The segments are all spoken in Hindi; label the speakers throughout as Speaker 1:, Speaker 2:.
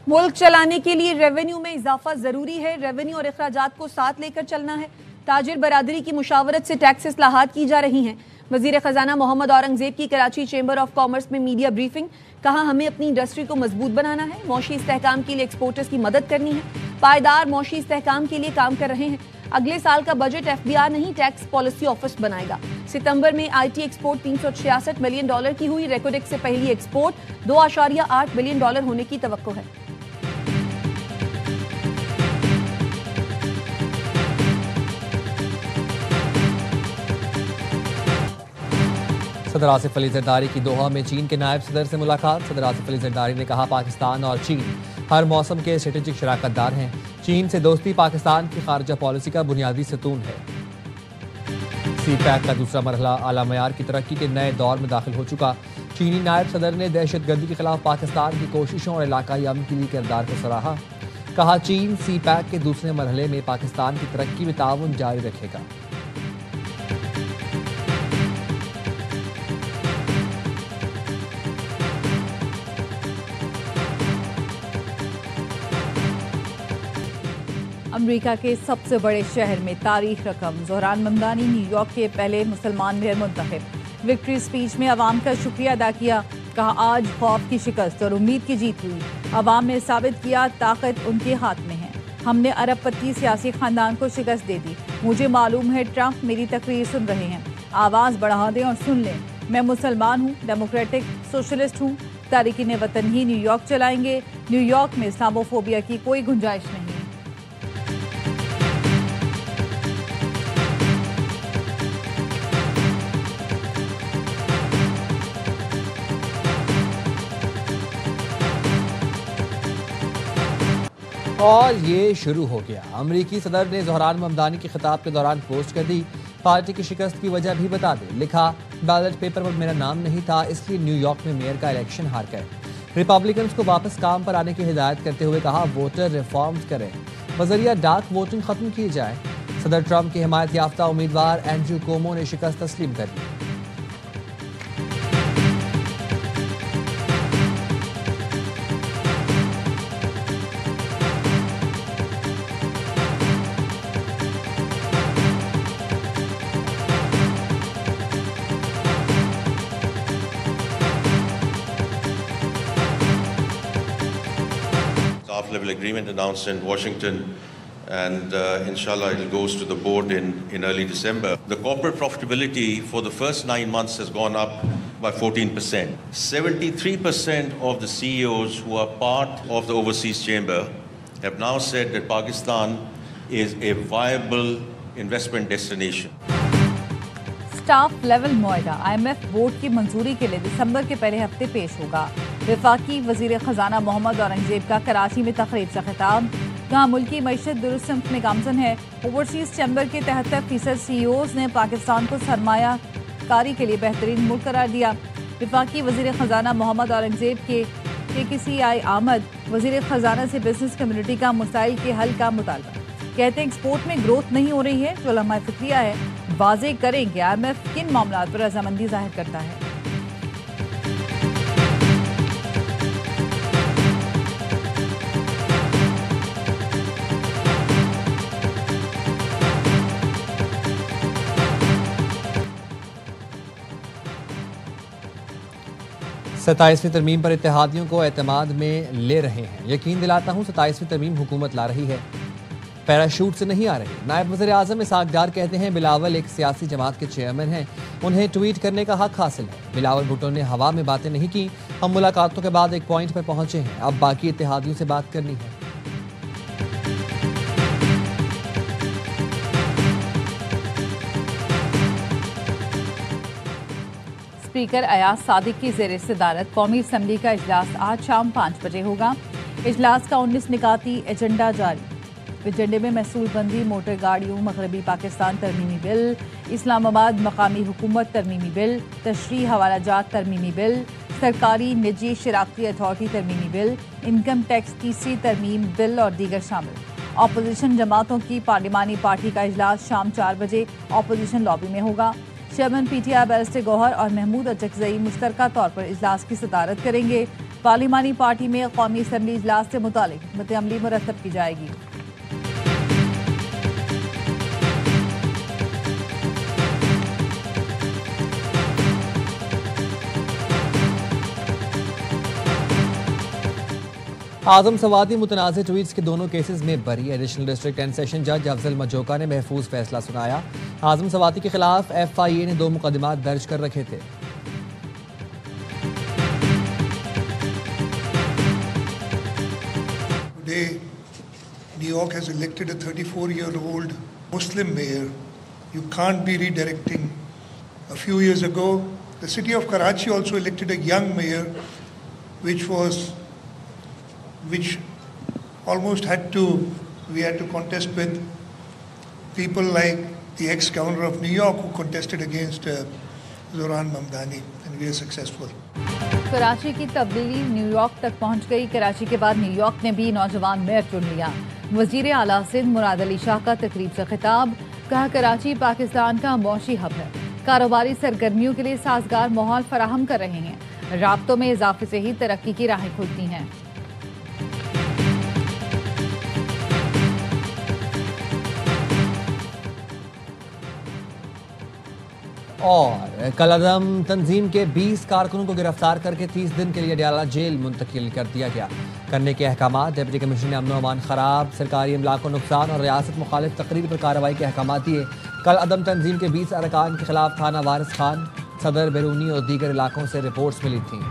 Speaker 1: मुल्क चलाने के लिए रेवेन्यू में इजाफा जरूरी है। रेवेन्यू और अखराजात को साथ लेकर चलना है। ताजिर बरादरी की मुशावरत से टैक्स इस्लाहात की जा रही हैं। वजीर खजाना मोहम्मद औरंगजेब की कराची चेंबर ऑफ कॉमर्स में मीडिया ब्रीफिंग। कहा, हमें अपनी इंडस्ट्री को मजबूत बनाना है। मौशी इस्तेहकाम के लिए एक्सपोर्टर्स की मदद करनी है। पायदार मौशी इस्तेहकाम के लिए काम कर रहे हैं। अगले साल का बजट FBR नहीं, टैक्स पॉलिसी ऑफिस बनाएगा। सितंबर में IT एक्सपोर्ट $366 मिलियन की हुई। रेकोडेक से पहली एक्सपोर्ट $2.8 बिलियन होने की तवक्को है।
Speaker 2: सदर आसिफ अली जरदारी की दोहा में चीन के नायब सदर से मुलाकात। सदर आसिफ अली जरदारी ने कहा, पाकिस्तान और चीन हर मौसम के स्ट्रेटेजिक शराकतदार हैं। चीन से दोस्ती पाकिस्तान की खारजा पॉलिसी का बुनियादी सतून है। CPEC का दूसरा मरहला आला मयार की तरक्की के नए दौर में दाखिल हो चुका। चीनी नायब सदर ने दहशतगर्दी के खिलाफ पाकिस्तान की कोशिशों और इलाकाई अमन के लिए किरदार को सराहा। कहा, चीन CPEC के दूसरे मरहले में पाकिस्तान की तरक्की में ताउन जारी रखेगा।
Speaker 3: अमेरिका के सबसे बड़े शहर में तारीख रकम। ज़ोहरान ममदानी न्यूयॉर्क के पहले मुसलमान मेयर मुंतखब। विक्ट्री स्पीच में अवाम का शुक्रिया अदा किया। कहा, आज खौफ की शिकस्त और उम्मीद की जीत हुई। अवाम ने साबित किया ताकत उनके हाथ में है। हमने अरबपति सियासी खानदान को शिकस्त दे दी। मुझे मालूम है ट्रंप मेरी तकरीर सुन रहे हैं। आवाज़ बढ़ा दें और सुन लें। मैं मुसलमान हूँ, डेमोक्रेटिक सोशलिस्ट हूँ। तारिकीन वतन ही न्यूयॉर्क चलाएंगे। न्यूयॉर्क में इस्लामोफोबिया की कोई गुंजाइश नहीं।
Speaker 2: और ये शुरू हो गया। अमरीकी सदर ने ज़ोहरान ममदानी के खिताब के दौरान पोस्ट कर दी। पार्टी की शिकस्त की वजह भी बता दे। लिखा, बैलेट पेपर पर मेरा नाम नहीं था, इसलिए न्यूयॉर्क में मेयर का इलेक्शन हार गए। रिपब्लिकन्स को वापस काम पर आने की हिदायत करते हुए कहा, वोटर रिफॉर्म्स करें, बजरिया डार्क वोटिंग खत्म की जाए। सदर ट्रंप की हिमायत याफ्ता उम्मीदवार एंड्रू कोमो ने शिकस्त तस्लीम कर दी।
Speaker 4: level agreement announced in Washington, and inshallah it goes to the board in early December. The corporate profitability for the first 9 months has gone up by 14%. 73% of the CEOs who are part of the overseas chamber have now said that Pakistan is a viable investment destination.
Speaker 3: Staff level मुआहदा IMF बोर्ड की मंजूरी के लिए दिसंबर के पहले हफ्ते पेश होगा। वफाकी वजीर खजाना मोहम्मद औरंगजेब का कराची में तकरीब से खिताब। जहाँ मुल्की मईशत दुरुस्त में गामजन है। ओवरसीज चैम्बर के 73% CEOs ने पाकिस्तान को सरमाया कारी के लिए बेहतरीन मुल्क करार दिया। वफाकी वजीर खजाना मोहम्मद औरंगजेब के KCCI आमद। वजीर खजाना से बिजनेस कम्युनिटी का मसाइल के हल का मुतालबा। कहते हैं एक्सपोर्ट में ग्रोथ नहीं हो रही है, जो लम्हा फिक्रिया है। वाज़ेह करेंगे IMF किन मामलात पर रजामंदी जाहिर करता है।
Speaker 2: सत्ताईसवीं तरमीम पर इत्तेहादियों को एतमाद में ले रहे हैं। यकीन दिलाता हूँ 27वीं तरमीम हुकूमत ला रही है, पैराशूट से नहीं आ रही। नायब वज़ीर आज़म इसहाक डार कहते हैं, बिलावल एक सियासी जमात के चेयरमैन हैं, उन्हें ट्वीट करने का हक हासिल है। बिलावल भुट्टो ने हवा में बातें नहीं की। हम मुलाकातों के बाद एक पॉइंट पर पहुंचे हैं, अब बाकी इत्तेहादियों से बात करनी है।
Speaker 3: स्पीकर अयाज सादिक की ज़ेर सदारत कौमी असम्बली का इजलास आज शाम 5 बजे होगा। इजलास का 19 निकाती एजेंडा जारी। एजेंडे में महसूल बंदी, मोटर गाड़ियों, मगरबी पाकिस्तान तरमीमी बिल, इस्लामाबाद मकामी हुकूमत तरमीमी बिल, तशरीह हवालाजात तरमीमी बिल, सरकारी निजी शराकती अथॉरिटी तरमीमी बिल, इनकम टैक्स तीसरी तरमीम बिल और दीगर शामिल। अपोजिशन जमातों की पार्लिमानी पार्टी का इजलास शाम 4 बजे अपोजिशन लॉबी में होगा। चेयरमैन पीटीआई बैरिस्टर गौहर और महमूद अचकजई मुश्तरका तौर पर इजलास की सदारत करेंगे। पार्लिमानी पार्टी में कौमी असम्बली इजलास से मुतालिक हिकमत अमली मुरतब की जाएगी।
Speaker 2: आजम सवादी मुतनाज़ ट्वीट्स के दोनों केसेस में बरी। एडिशनल डिस्ट्रिक्ट एंड सेशन जज अफजल मजोका ने महफूज फैसला सुनाया। आजम सवादी के खिलाफ FIA ने 2 मुकदमात दर्ज कर रखे थे।
Speaker 5: Today, New York has elected a 34-year-old Muslim mayor. You can't be redirecting. A few years ago, the city of Karachi also elected a young mayor, which almost we had to contest with people like the ex-governor of New York who contested against Zoran Mamdani, and we were successful.
Speaker 3: Karachi की तब्दीली न्यूयॉर्क तक पहुंच गई। कराची के बाद न्यूयॉर्क ने भी नौजवान मेयर चुन लिया। वजीर आला सिंध मुराद अली शाह का तकरीब से खिताब, कहा कराची पाकिस्तान का मौशी हब है, कारोबारी सरगर्मियों के लिए साजगार माहौल फराहम कर रहे हैं, राब्तों में इजाफे से ही तरक्की की राहें खुलती हैं।
Speaker 2: और कलअदम तंजीम के 20 कारकुनों को गिरफ्तार करके 30 दिन के लिए अडयाला जेल मुंतकिल कर दिया गया। करने के अहकाम। डिप्टी कमिश्नर ने अमन व अमान खराब, सरकारी अमला को नुकसान और रियासत मुखालिफ तकरीर पर कार्रवाई के अहकाम दिए। कलअदम तंजीम के 20 अरकान के खिलाफ थाना वारिस खान, सदर, बैरूनी और दीगर इलाकों से रिपोर्ट्स मिली थीं।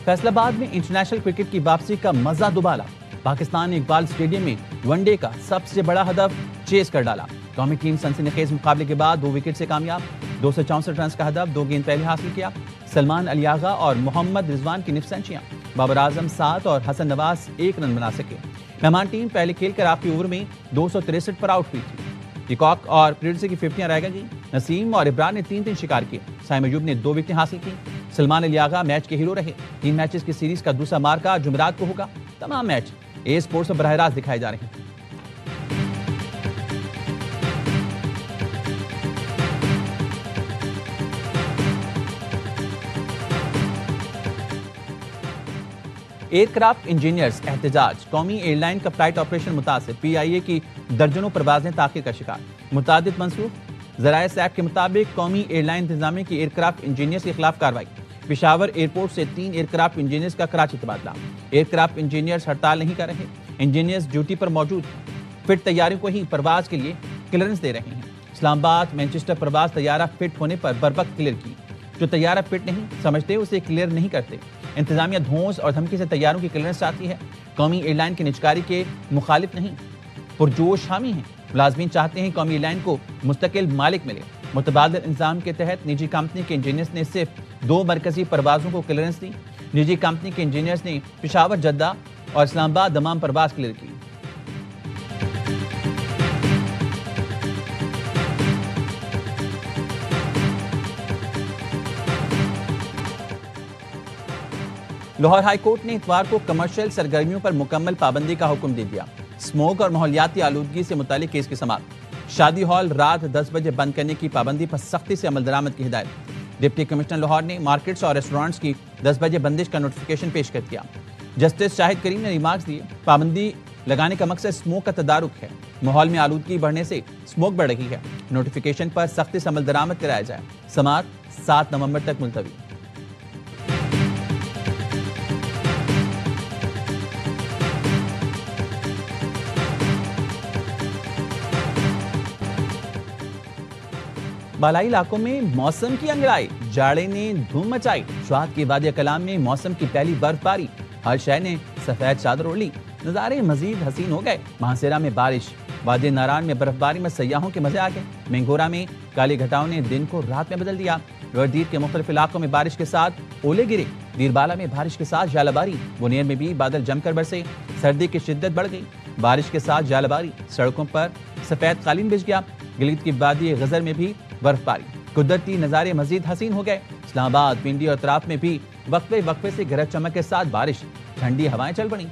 Speaker 6: फैसलाबाद में इंटरनेशनल क्रिकेट की वापसी का मजा दुबाला। पाकिस्तान ने इकबाल स्टेडियम में वनडे का सबसे बड़ा हदफ चेस कर डाला। कौमी टीम सनसनीखेज मुकाबले के बाद 2 विकेट से कामयाब। 264 रन का हदफ 2 गेंद पहले हासिल किया। सलमान अली आगा और मोहम्मद रिजवान की निफ सेंचुरियां। बाबर आजम 7 और हसन नवाज 1 रन बना सके। मेहमान टीम पहले खेल कर आखिरी ओवर में 263 पर आउट हुई थी। पिकॉक और प्रिंसी की 50 रह गई। नसीम और इब्रार ने 3-3 शिकार किए। साइम अयूब ने 2 विकेटें हासिल की। सलमान अली आगा मैच के हीरो रहे। 3 मैचेस की सीरीज का दूसरा मार्का जुमेरात को होगा। तमाम मैच ए स्पोर्ट्स पर बराह रास्त दिखाए जा रहे हैं। एयरक्राफ्ट इंजीनियर्स एहतजाज। कौमी एयरलाइन का फ्लाइट ऑपरेशन मुतासिर। PIA की दर्जनों परवाजें ताखिर का शिकार। मुतादिद मंसूख। ज़राए सैक के मुताबिक कौमी एयरलाइन इंतजामिया की एयरक्राफ्ट इंजीनियर्स के खिलाफ कार्रवाई। पेशावर एयरपोर्ट से 3 एयरक्राफ्ट इंजीनियर्स का कराची तबादला। एयरक्राफ्ट इंजीनियर्स हड़ताल नहीं कर रहे। इंजीनियर्स ड्यूटी पर मौजूद हैं। फिट तैयारियों को ही परवाज के लिए क्लियरेंस दे रहे हैं। इस्लामाबाद मैनचेस्टर परवाज तैयारा फिट होने पर बरवक्त क्लियर की। जो तैयारा फिट नहीं समझते उसे क्लियर नहीं करते। इंतजामिया धौंस और धमकी से तैयारों की क्लियरेंस चाहती है। कौमी एयरलाइन की निजकारी के मुखालिफ नहीं, पुरजोश हामी हैं। मुलाजमीन चाहते हैं कौमी एयरलाइन को मुस्तकिल मालिक मिले। मुतबादिल इंतजाम के तहत निजी कंपनी के इंजीनियर्स ने सिर्फ 2 मरकजी परवाजों को क्लियरेंस दी। निजी कंपनी के इंजीनियर्स ने पेशावर, जद्दा और इस्लामाबाद दमाम परवाज क्लियर की। लाहौर हाई कोर्ट ने इतवार को कमर्शियल सरगर्मियों पर मुकम्मल पाबंदी का हुक्म दे दिया। स्मोक और माहौलियाती आलूदगी से मुतालिक केस की समाअत। शादी हॉल रात 10 बजे बंद करने की पाबंदी पर सख्ती से अमल दरामद की हिदायत। डिप्टी कमिश्नर लाहौर ने मार्केट्स और रेस्टोरेंट्स की 10 बजे बंदिश का नोटिफिकेशन पेश कर दिया। जस्टिस शाहिद करीम ने रिमार्क्स दिए, पाबंदी लगाने का मकसद स्मोक का तदारुक है। माहौल में आलूदगी बढ़ने से स्मोक बढ़ रही है। नोटिफिकेशन पर सख्ती से अमल दरामद कराया जाए। समाअत 7 नवंबर तक मुलतवी। बालाई इलाकों में मौसम की अंगड़ाई। जाड़े ने धूम मचाई। शुआत के वादिया कलाम में मौसम की पहली बर्फबारी। हर शहर ने सफेद चादर ओढ़ ली। नजारे मजीद हसीन हो गए। महासेरा में बारिश। वादी नारायण में बर्फबारी में सयाहों के मजे आ गए। मेंगोरा में काली घटाओं ने दिन को रात में बदल दिया। वर्दीद के मुख्तलिफ इलाकों में बारिश के साथ ओले गिरे। दीरबाला में बारिश के साथ जालाबारी। बुनेर में भी बादल जमकर बरसे। सर्दी की शिद्दत बढ़ गई। बारिश के साथ जालाबारी। सड़कों पर सफेद कालीन बिछ गया। गिलगित की वादी गजर में भी बर्फबारी। कुदरती नजारे मजीद हसीन हो गए। इस्लामाबाद, पिंडी और तराफ में भी वक्फे वक्फे से गरज चमक के साथ बारिश। ठंडी हवाएं चल पड़ी।